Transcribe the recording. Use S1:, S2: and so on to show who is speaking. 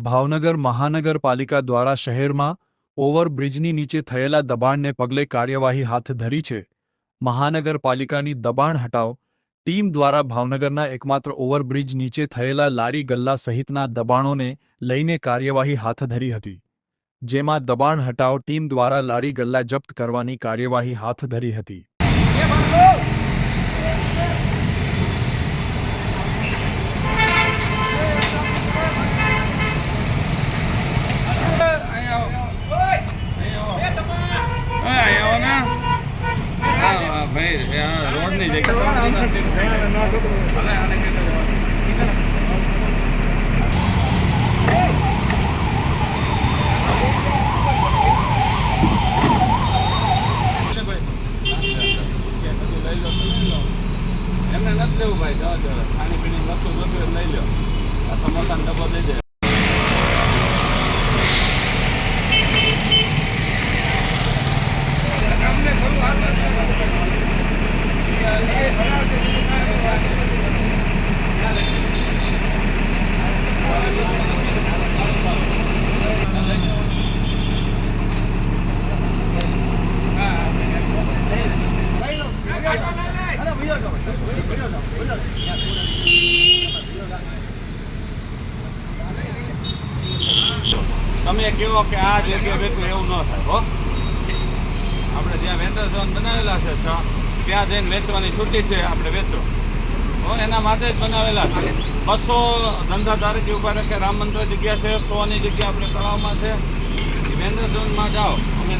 S1: ભાવનગર મહાનગરપાલિકા દ્વારા શહેરમાં ઓવરબ્રિજની નીચે થયેલા દબાણને પગલે કાર્યવાહી હાથ ધરી છે। મહાનગરપાલિકાની દબાણ હટાવ ટીમ દ્વારા ભાવનગરના એકમાત્ર ઓવરબ્રિજ નીચે થયેલા લારી ગલ્લા સહિતના દબાણોને લઈને કાર્યવાહી હાથ ધરી હતી, જેમાં દબાણ હટાવ ટીમ દ્વારા લારી ગલ્લા જપ્ત કરવાની કાર્યવાહી હાથ ધરી હતી।
S2: એમને નથી લેવું ભાઈ, જવા દો, ખાણી પીણી વસ્તુ જોતું લઈ લો, આ સમોસાનો ડબ્બો દઈ દે। તમે કેવો કે આ જગ્યાએ વેચવું એવું ન થાય હો। આપણે જ્યાં વેતર ઝોન બનાવેલા છે ત્યાં જઈને વેચવાની છૂટી છે, આપણે વેચો હો, એના માટે જ બનાવેલા છે। 200 ધંધાદારથી ઉભા રાખે, રામ મંદિર જગ્યા છે, 100 ની જગ્યા આપણે તળાવમાં છે, વેન્દ્ર ઝોનમાં જાઓ। અમે